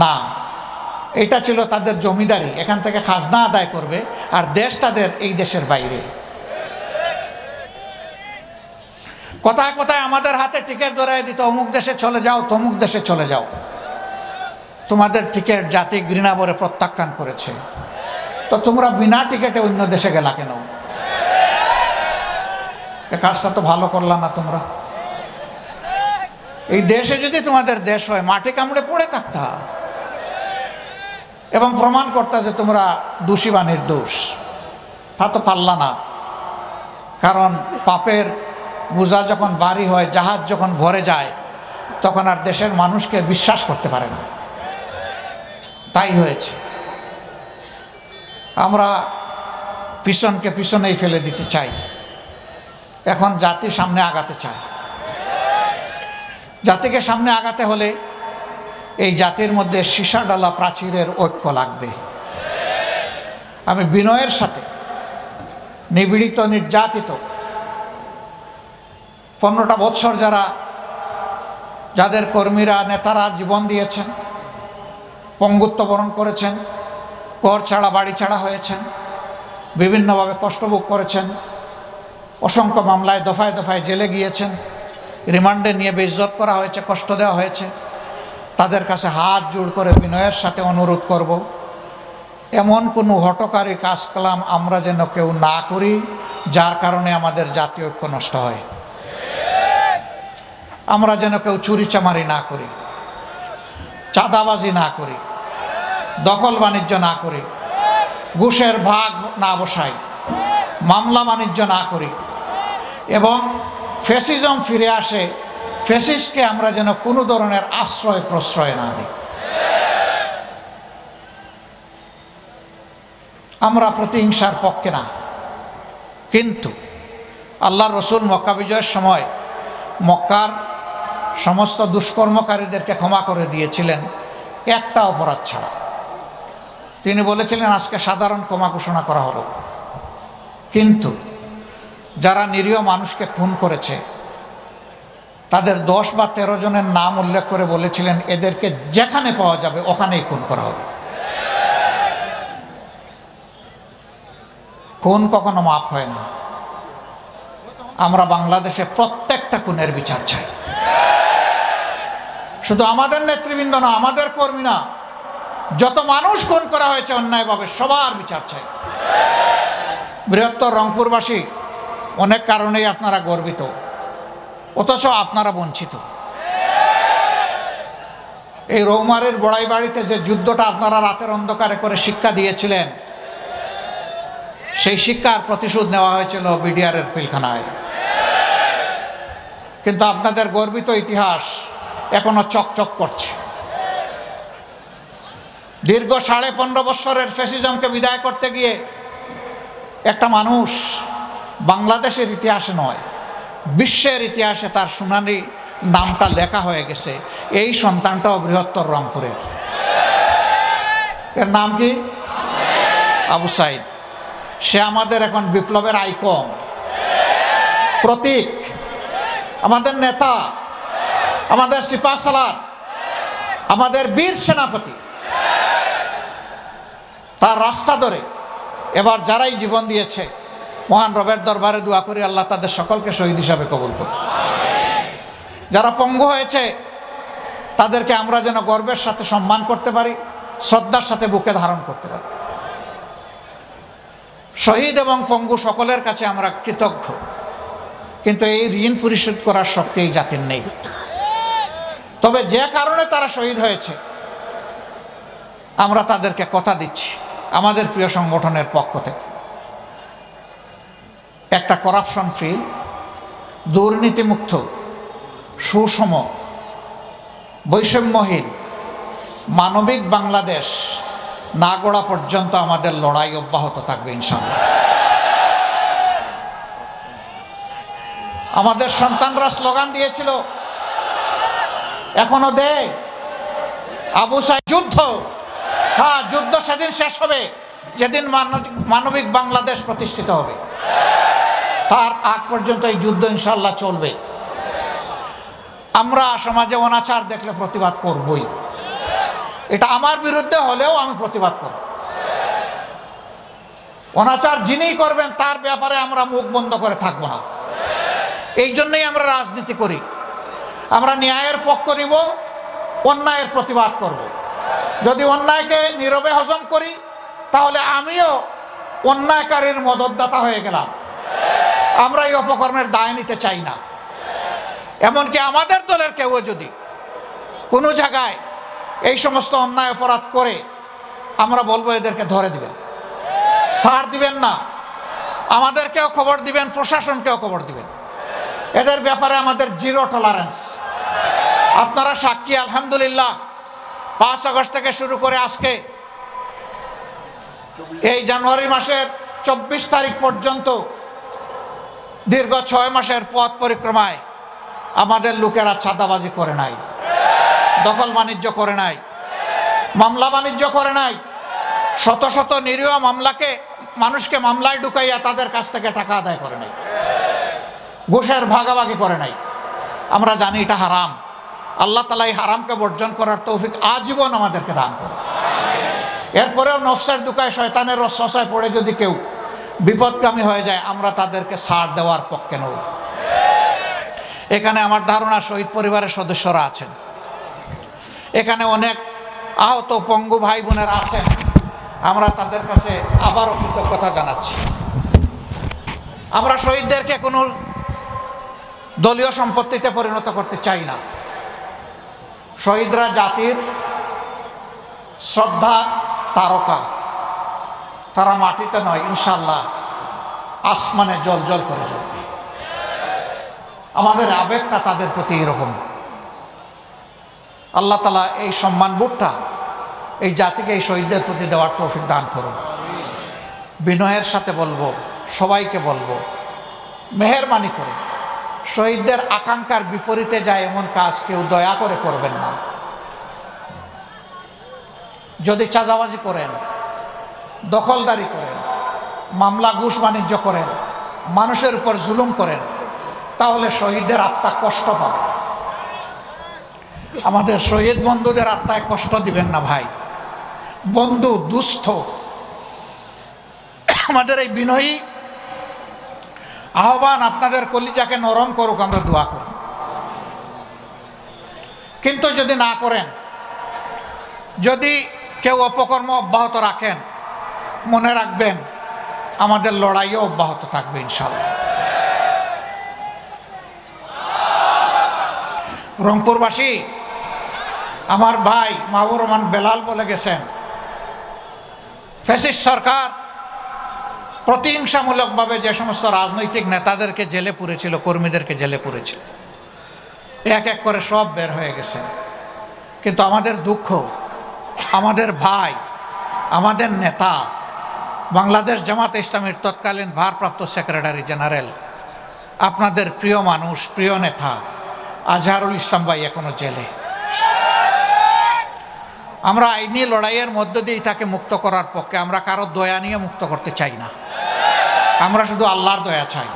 না, এটা ছিল তাদের জমিদারি, এখান থেকে খাজনা আদায় করবে, আর দেশ তাদের এই দেশের বাইরে। কোথায় কোথায় আমাদের হাতে টিকিট ধরাই দিত, অমুক দেশে চলে যাও, তমুক দেশে চলে যাও। তোমাদের টিকিট জাতি ঘৃণা ভরে প্রত্যাখ্যান করেছে, তো তোমরা বিনা টিকিটে অন্য দেশে গেলা কেন? এ কাজটা তো ভালো করলা না তোমরা। এই দেশে যদি তোমাদের দেশ হয়, মাটি কামড়ে পড়ে থাকতা এবং প্রমাণ করতা যে তোমরা দোষী বা নির্দোষ। তা তো পারলা না, কারণ পাপের বোঝা যখন ভারী হয়, জাহাজ যখন ভরে যায়, তখন আর দেশের মানুষকে বিশ্বাস করতে পারে না। তাই হয়েছে। আমরা পিছনকে পিছনেই ফেলে দিতে চাই, এখন জাতি সামনে আগাতে চায়। জাতিকে সামনে আগাতে হলে এই জাতির মধ্যে সীসা ডালা প্রাচীরের ঐক্য লাগবে। আমি বিনয়ের সাথে নিপীড়িত, নির্যাতিত 15টা বৎসর যাদের কর্মীরা, নেতারা জীবন দিয়েছেন, পঙ্গুত্ব বরণ করেছেন, ঘর ছাড়া বাড়ি ছাড়া হয়েছেন, বিভিন্নভাবে কষ্টভোগ করেছেন, অসংখ্য মামলায় দফায় দফায় জেলে গিয়েছেন, রিমান্ডে নিয়ে বেইজ্জত করা হয়েছে, কষ্ট দেওয়া হয়েছে, তাদের কাছে হাত জোড় করে বিনয়ের সাথে অনুরোধ করব, এমন কোনো হঠকারী কাজকলাম আমরা যেন কেউ না করি যার কারণে আমাদের জাতীয় ঐক্য নষ্ট হয়। আমরা যেন কেউ চুরিচামারি না করি, চাঁদাবাজি না করি, দখল বাণিজ্য না করি, ঘুষের ভাগ না বসাই, মামলা বাণিজ্য না করি, এবং ফ্যাসিজম ফিরে আসে, ফ্যাসিস্টকে আমরা যেন কোনো ধরনের আশ্রয় প্রশ্রয় না দিই। আমরা প্রতিহিংসার পক্ষে না, কিন্তু আল্লাহর রসুল মক্কা বিজয়ের সময় মক্কার সমস্ত দুষ্কর্মকারীদেরকে ক্ষমা করে দিয়েছিলেন একটা অপরাধ ছাড়া। তিনি বলেছিলেন আজকে সাধারণ ক্ষমা ঘোষণা করা হলো, কিন্তু যারা নিরীহ মানুষকে খুন করেছে তাদের 10 বা 13 জনের নাম উল্লেখ করে বলেছিলেন এদেরকে যেখানে পাওয়া যাবে ওখানেই খুন করা হবে। খুন কখনো মাফ হয় না। আমরা বাংলাদেশে প্রত্যেকটা খুনের বিচার চাই, শুধু আমাদের নেতৃবৃন্দ না, আমাদের কর্মী না, যত মানুষ খুন করা হয়েছে অন্যায়ভাবে সবার বিচার চাই। বৃহত্তর রংপুরবাসী অনেক কারণেই আপনারা গর্বিত, অথচ আপনারা বঞ্চিত। এই রৌমারের বড়াই বাড়িতে যে যুদ্ধটা আপনারা রাতের অন্ধকারে করে শিক্ষা দিয়েছিলেন, সেই শিক্ষার প্রতিশোধ নেওয়া হয়েছিল বিডিআরের পিলখানায়। কিন্তু আপনাদের গর্বিত ইতিহাস এখনো চকচক করছে। দীর্ঘ 15.5 বছরের ফ্যাসিজমকে বিদায় করতে গিয়ে একটা মানুষ বাংলাদেশের ইতিহাসে নয়, বিশ্বের ইতিহাসে তার সোনালী নামটা লেখা হয়ে গেছে। এই সন্তানটাও বৃহত্তর রংপুরের। এর নাম কি? আবু সাইদ। সে আমাদের এখন বিপ্লবের আইকন, প্রতীক, আমাদের নেতা, আমাদের সিপাহসালার, আমাদের বীর সেনাপতি। তার রাস্তা ধরে এবার যারাই জীবন দিয়েছে, মহান রবের দরবারে দোয়া করি আল্লাহ তাদের সকলকে শহীদ হিসাবে কবুল করুন। যারা পঙ্গু হয়েছে তাদেরকে আমরা যেন গর্বের সাথে সম্মান করতে পারি, শ্রদ্ধার সাথে বুকে ধারণ করতে পারি। শহীদ এবং পঙ্গু সকলের কাছে আমরা কৃতজ্ঞ, কিন্তু এই ঋণ পরিশোধ করার শক্তি এই জাতির নেই। তবে যে কারণে তারা শহীদ হয়েছে আমরা তাদেরকে কথা দিচ্ছি আমাদের প্রিয় সংগঠনের পক্ষ থেকে একটা করাপশন ফ্রি, দুর্নীতিমুক্ত, সুষম, বৈষম্যহীন, মানবিক বাংলাদেশ না গড়া পর্যন্ত আমাদের লড়াই অব্যাহত থাকবে ইনশাআল্লাহ। আমাদের সন্তানরা স্লোগান দিয়েছিল, এখনো দে আবু সাইদ যুদ্ধ। হ্যাঁ, যুদ্ধ সেদিন শেষ হবে যেদিন মানবিক বাংলাদেশ প্রতিষ্ঠিত হবে। তার আগ পর্যন্ত এই যুদ্ধ ইনশাআল্লাহ চলবে। আমরা সমাজে অনাচার দেখলে প্রতিবাদ করবই, এটা আমার বিরুদ্ধে হলেও আমি প্রতিবাদ করব। অনাচার যিনি করবেন তার ব্যাপারে আমরা মুখ বন্ধ করে থাকব না। এই জন্যই আমরা রাজনীতি করি। আমরা ন্যায়ের পক্ষ নিব, অন্যায়ের প্রতিবাদ করব। যদি অন্যায়কে নীরবে হজম করি তাহলে আমিও অন্যায়কারীর মদতদাতা হয়ে গেলাম। আমরা এই অপকর্মের দায় নিতে চাই না। এমনকি আমাদের দলের কেউ যদি কোনো জায়গায় এই সমস্ত অন্যায় অপরাধ করে, আমরা বলবো এদেরকে ধরে দিবেন, ছাড় দিবেন না। আমাদেরকেও খবর দিবেন, প্রশাসনকেও খবর দিবেন। এদের ব্যাপারে আমাদের জিরো টলারেন্স। আপনারা সাক্ষী, আলহামদুলিল্লাহ 5 আগস্ট থেকে শুরু করে আজকে এই জানুয়ারি মাসের 24 তারিখ পর্যন্ত দীর্ঘ 6 মাসের পথ পরিক্রমায় আমাদের লোকেরা চাঁদাবাজি করে নাই, দখল বাণিজ্য করে নাই, মামলা বাণিজ্য করে নাই, শত শত নিরীহ মানুষকে মামলায় ঢুকাইয়া তাদের কাছ থেকে টাকা আদায় করে নাই, ঘুষের ভাগাভাগি করে নাই। আমরা জানি এটা হারাম। আল্লাহ তাআলা এই হারামকে বর্জন করার তৌফিক আজীবন আমাদেরকে দান করে। এরপরেও নফসের দুকায় শয়তানের রসওয়াসায় পড়ে যদি কেউ বিপদগামী হয়ে যায়, আমরা তাদেরকে ছাড় দেওয়ার পক্ষে নই। এখানে আমার ধারণা শহীদ পরিবারের সদস্যরা আছেন, এখানে অনেক আহত পঙ্গু ভাই বোনেরা আছেন। আমরা তাদের কাছে আবারও কৃতজ্ঞতা জানাচ্ছি। আমরা শহীদদেরকে কোনো দলীয় সম্পত্তিতে পরিণত করতে চাই না। শহীদরা জাতির শ্রদ্ধা তারকা, তারা মাটিতে নয়, ইনশাল্লাহ আসমানে জল জল করে জ্বলবে। আমাদের আবেগটা তাদের প্রতি এরকম। আল্লাহ তাআলা এই সম্মানবোধটা এই জাতিকে, এই শহীদদের প্রতি দেওয়ার তৌফিক দান করুন। বিনয়ের সাথে বলবো, সবাইকে বলবো, মেহেরবানি করে শহীদদের আকাঙ্ক্ষার বিপরীতে যায় এমন কাজ কেউ দয়া করে করবেন না। যদি চাঁদাবাজি করেন, দখলদারি করেন, মামলা ঘুষ বাণিজ্য করেন, মানুষের উপর জুলুম করেন, তাহলে শহীদদের আত্মা কষ্ট পাবে। আমাদের শহীদ বন্ধুদের আত্মায় কষ্ট দিবেন না ভাই। বন্ধু দুস্থ, আমাদের এই বিনয়ী আহ্বান আপনাদের কলিজাকে নরম করুক, আমরা দোয়া করি। কিন্তু যদি না করেন, যদি কেউ অপকর্ম অব্যাহত রাখেন, মনে রাখবেন আমাদের লড়াইও অব্যাহত থাকবে ইনশাআল্লাহ। রংপুরবাসী, আমার ভাই মাহবুব রহমান বেলাল বলে গেছেন, ফ্যাসিস্ট সরকার প্রতিহিংসামূলকভাবে যে সমস্ত রাজনৈতিক নেতাদেরকে জেলে পুরেছিল, কর্মীদেরকে জেলে পুরেছিল, এক এক করে সব বের হয়ে গেছে। কিন্তু আমাদের দুঃখ, আমাদের ভাই, আমাদের নেতা, বাংলাদেশ জামাতে ইসলামীর তৎকালীন ভারপ্রাপ্ত সেক্রেটারি জেনারেল, আপনাদের প্রিয় মানুষ, প্রিয় নেতা আজহারুল ইসলাম ভাই এখনো জেলে। আমরা আইনি লড়াইয়ের মধ্য দিয়ে তাকে মুক্ত করার পক্ষে। আমরা কারো দয়া নিয়ে মুক্ত করতে চাই না, আমরা শুধু আল্লাহর দয়া চাই।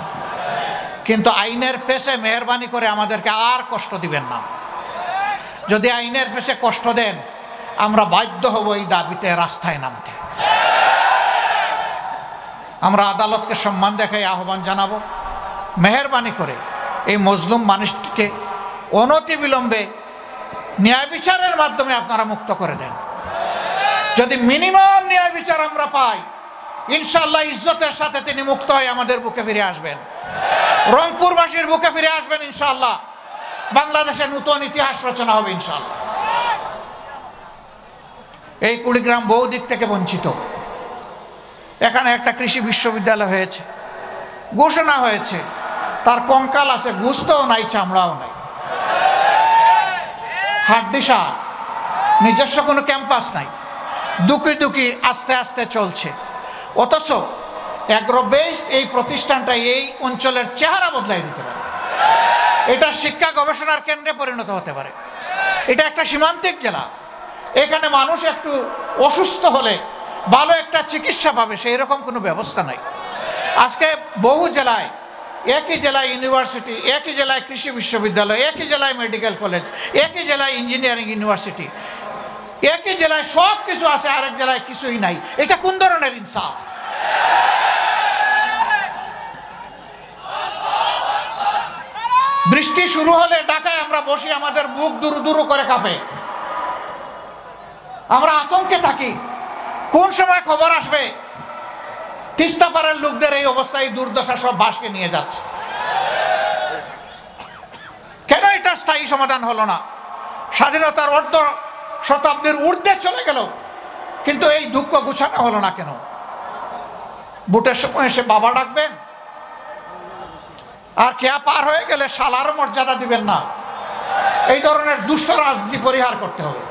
কিন্তু আইনের পেশে মেহরবানি করে আমাদেরকে আর কষ্ট দিবেন না। যদি আইনের পেশে কষ্ট দেন, আমরা বাধ্য হব এই দাবিতে রাস্তায় নামতে। আমরা আদালতকে সম্মান দেখাই আহ্বান জানাবো, মেহরবানি করে এই মজলুম মানুষটিকে অনতিবিলম্বে ন্যায় বিচারের মাধ্যমে আপনারা মুক্ত করে দেন। যদি মিনিমাম ন্যায় বিচার আমরা পাই, ইনশাআল্লাহ ইজ্জতের সাথে তিনি মুক্ত হয়ে আমাদের বুকে ফিরে আসবেন, রংপুরবাসীর বুকে ফিরে আসবেন। ইনশাআল্লাহ বাংলাদেশের নতুন ইতিহাস রচনা হবে ইনশাআল্লাহ। এই কুড়িগ্রাম বহু দিক থেকে বঞ্চিত। এখানে একটা কৃষি বিশ্ববিদ্যালয় হয়েছে, ঘোষণা হয়েছে, তার কঙ্কাল আছে, গুস্তও নাই, চামড়াও নাই, হাড্ডিসার, নিজস্ব কোনো ক্যাম্পাস নাই, দুকি দুকি আস্তে আস্তে চলছে। অথচ অ্যাগ্রো বেসড এই প্রতিষ্ঠানটা এই অঞ্চলের চেহারা বদলাই দিতে পারে। এটা শিক্ষা গবেষণার কেন্দ্রে পরিণত হতে পারে। এটা একটা সীমান্তিক জেলা, এখানে মানুষ একটু অসুস্থ হলে ভালো একটা চিকিৎসা পাবে, সেই রকম কোনো ব্যবস্থা নাই। আজকে বহু জেলায়, একই জেলায় ইউনিভার্সিটি, একই জেলায় কৃষি বিশ্ববিদ্যালয়, একই জেলায় মেডিকেল কলেজ, একই জেলায় ইঞ্জিনিয়ারিং ইউনিভার্সিটি, একই জেলায় সব কিছু আছে, আরেক জেলায় কিছুই নাই। এটা কোন ধরনের ইনসাফ? বৃষ্টি শুরু হলে ঢাকায় আমরা বসি, আমাদের বুক দুরু দুরু করে কাঁপে, আমরা আতঙ্কে থাকি কোন সময় খবর আসবে তিস্তা পাড়ের লোকদের এই অবস্থায়, দুর্দশা সব ভাসকে নিয়ে যাচ্ছে। কেন এটা স্থায়ী সমাধান হলো না? স্বাধীনতার অর্ধ শতাব্দীর ঊর্ধ্বে চলে গেল, কিন্তু এই দুঃখ গুছানো হলো না কেন? ভোটের সময় এসে বাবা ডাকবেন, আর কেয়া পার হয়ে গেলে শালার মর্যাদা দিবেন না। এই ধরনের দুষ্ট রাজনীতি পরিহার করতে হবে।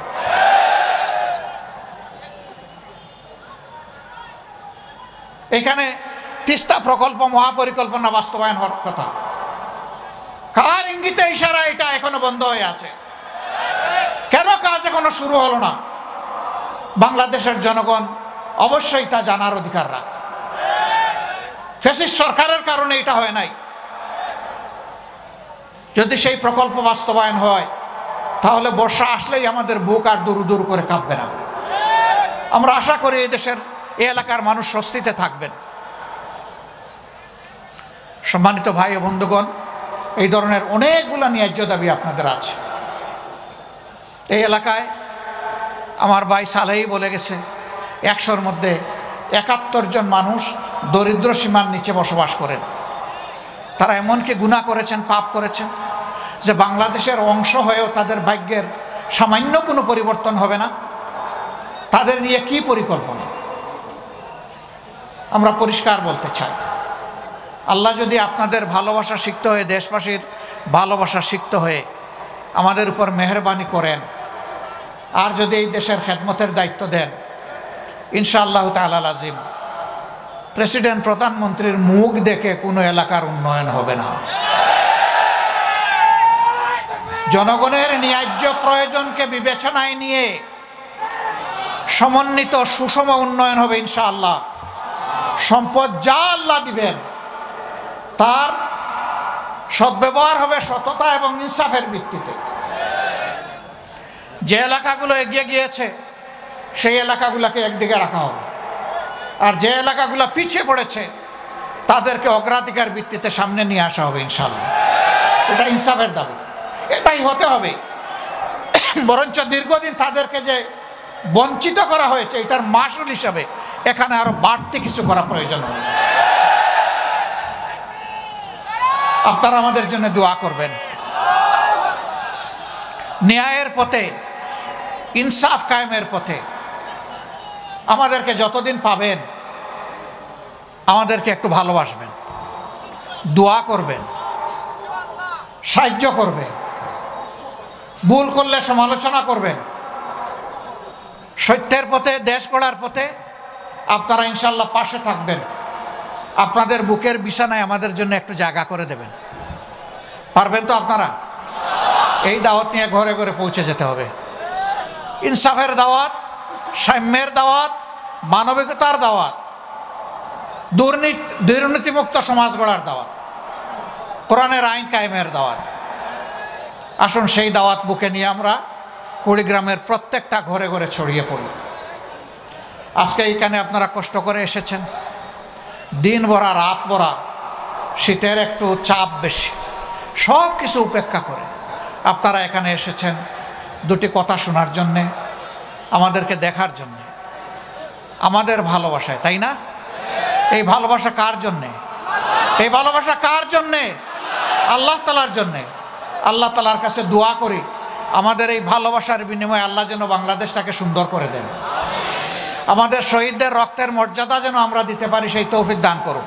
এখানে তিস্তা প্রকল্প মহাপরিকল্পনা বাস্তবায়ন হওয়ার কথা, কার ইঙ্গিতে ইশারা এটা এখনো বন্ধ হয়ে আছে? কেন কাজ এখনো শুরু হলো না? বাংলাদেশের জনগণ অবশ্যই তা জানার অধিকার রাখে। ফ্যাসিস্ট সরকারের কারণে এটা হয় নাই। যদি সেই প্রকল্প বাস্তবায়ন হয়, তাহলে বর্ষা আসলেই আমাদের বুক আর দুরু দুরু করে কাঁপবে না। আমরা আশা করি এই দেশের এই এলাকার মানুষ স্বস্তিতে থাকবেন। সম্মানিত ভাই ও বন্ধুগণ, এই ধরনের অনেকগুলো ন্যায্য দাবি আপনাদের আছে। এই এলাকায় আমার ভাই সালেই বলে গেছে, 100-র মধ্যে 71 জন মানুষ দরিদ্র সীমার নিচে বসবাস করেন। তারা এমনকি গুনাহ করেছেন, পাপ করেছেন, যে বাংলাদেশের অংশ হয়েও তাদের ভাগ্যের সামান্য কোনো পরিবর্তন হবে না। তাদের নিয়ে কি পরিকল্পনা? আমরা পরিষ্কার বলতে চাই, আল্লাহ যদি আপনাদের ভালোবাসা শিখতে হয়ে, দেশবাসীর ভালোবাসা শিখতে হয়ে আমাদের উপর মেহেরবানি করেন, আর যদি এই দেশের খেদমতের দায়িত্ব দেন, ইনশাআল্লাহ তাআলা আজিম প্রেসিডেন্ট প্রধানমন্ত্রীর মুখ দেখে কোনো এলাকার উন্নয়ন হবে না। জনগণের ন্যায্য প্রয়োজনকে বিবেচনায় নিয়ে সমন্বিত সুষম উন্নয়ন হবে ইনশাআল্লাহ। সম্পদ যা আল্লাহ দিবেন তার সদ্ব্যবহার হবে সততা এবং ইনসাফের ভিত্তিতে। যে এলাকাগুলো এগিয়ে গিয়েছে সেই এলাকাগুলোকে একদিকে রাখা হবে, আর যে এলাকাগুলো পিছিয়ে পড়েছে তাদেরকে অগ্রাধিকার ভিত্তিতে সামনে নিয়ে আসা হবে ইনশাআল্লাহ। এটা ইনসাফের দাবি, এটাই হতে হবে। বরঞ্চ দীর্ঘদিন তাদেরকে যে বঞ্চিত করা হয়েছে, এটার মাসুল হিসাবে এখানে আরো বাড়তি কিছু করা প্রয়োজন হবে। আপনারা আমাদের জন্য দোয়া করবেন। ন্যায়ের পথে, ইনসাফ কায়েমের পথে আমাদেরকে যতদিন পাবেন, আমাদেরকে একটু ভালোবাসবেন, দোয়া করবেন, সাহায্য করবেন, ভুল করলে সমালোচনা করবেন। সত্যের পথে, দেশ গড়ার পথে আপনারা ইনশাআল্লাহ পাশে থাকবেন। আপনাদের বুকের বিছানায় আমাদের জন্য একটু জায়গা করে দেবেন। পারবেন তো আপনারা? এই দাওয়াত নিয়ে ঘরে ঘরে পৌঁছে যেতে হবে। ইনসাফের দাওয়াত, সাম্যের দাওয়াত, মানবিকতার দাওয়াত, দুর্নীতিমুক্ত সমাজ গড়ার দাওয়াত, কোরআনের আইন কায়েমের দাওয়াত। আসুন সেই দাওয়াত বুকে নিয়ে আমরা কুড়িগ্রামের প্রত্যেকটা ঘরে ঘরে ছড়িয়ে পড়ি। আজকে এইখানে আপনারা কষ্ট করে এসেছেন, দিন ভরা রাত ভরা, শীতের একটু চাপ বেশি, সব কিছু উপেক্ষা করে আপনারা এখানে এসেছেন দুটি কথা শোনার জন্যে, আমাদেরকে দেখার জন্যে, আমাদের ভালোবাসায়, তাই না? এই ভালোবাসা কার জন্যে? এই ভালোবাসা কার জন্যে? আল্লাহ তাআলার জন্যে। আল্লাহ তাআলার কাছে দোয়া করি আমাদের এই ভালোবাসার বিনিময়ে আল্লাহ যেন বাংলাদেশটাকে সুন্দর করে দেন। আমাদের শহীদদের রক্তের মর্যাদা যেন আমরা দিতে পারি, সেই তৌফিক দান করুন।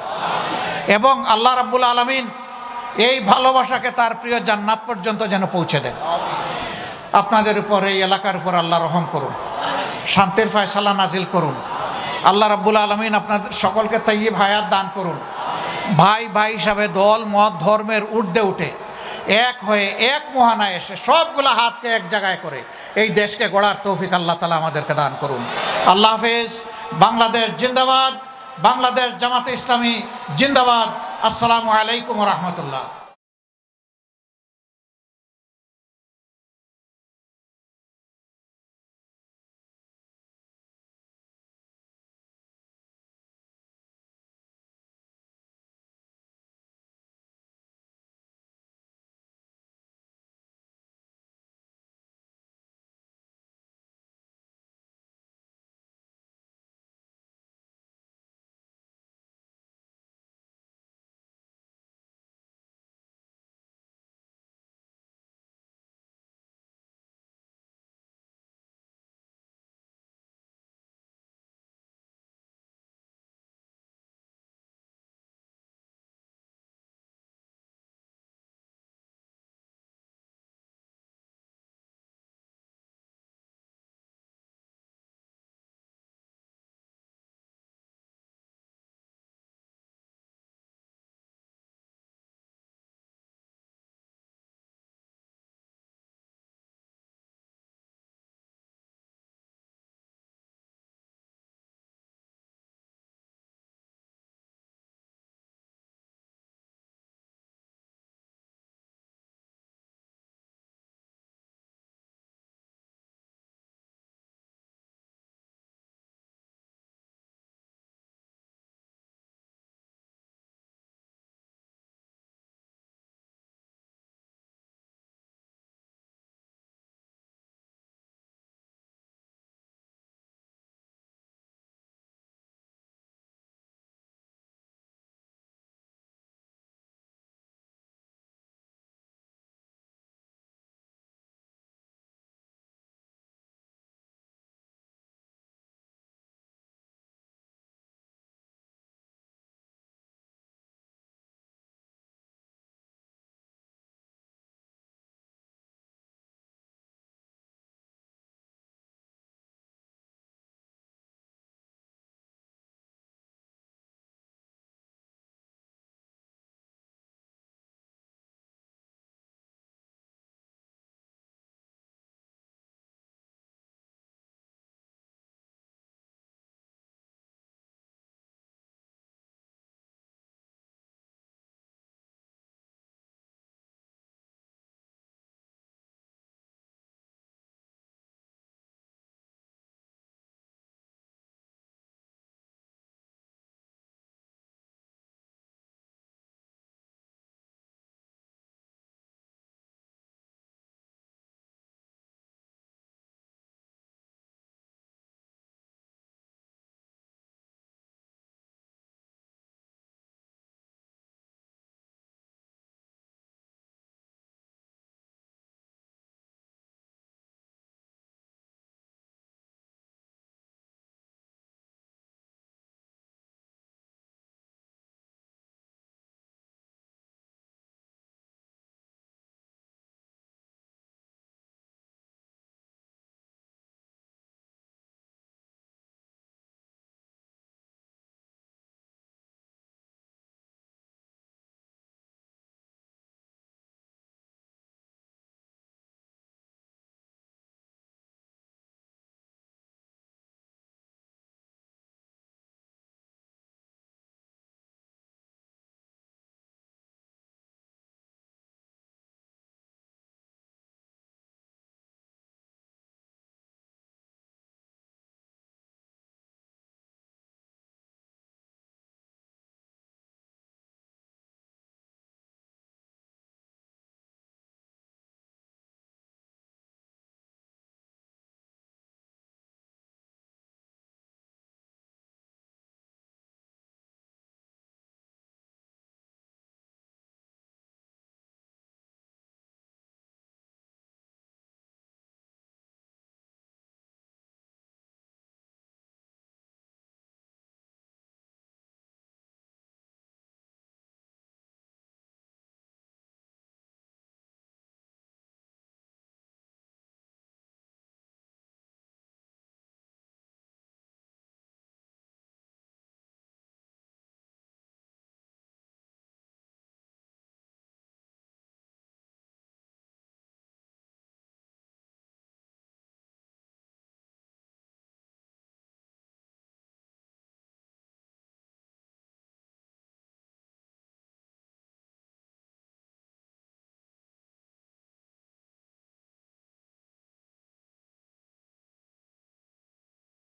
এবং আল্লাহ রাব্বুল আলামিন এই ভালোবাসাকে তার প্রিয় জান্নাত পর্যন্ত যেন পৌঁছে দেন। আপনাদের উপর, এই এলাকার উপর আল্লাহ রহম করুন, শান্তির ফয়সালা নাজিল করুন। আল্লাহ রাব্বুল আলামিন আপনাদের সকলকে তাইয়্যিব হায়াত দান করুন। ভাই ভাই হিসাবে দল মত ধর্মের ঊর্ধ্বে উঠে এক হয়ে এক মহানায় এসে সবগুলা হাতকে এক জায়গায় করে এই দেশকে গড়ার তৌফিক আল্লাহ তাআলা আমাদেরকে দান করুন। আল্লাহ হাফেজ। বাংলাদেশ জিন্দাবাদ। বাংলাদেশ জামাতে ইসলামী জিন্দাবাদ। আসসালামু আলাইকুম ওয়া রাহমাতুল্লাহ।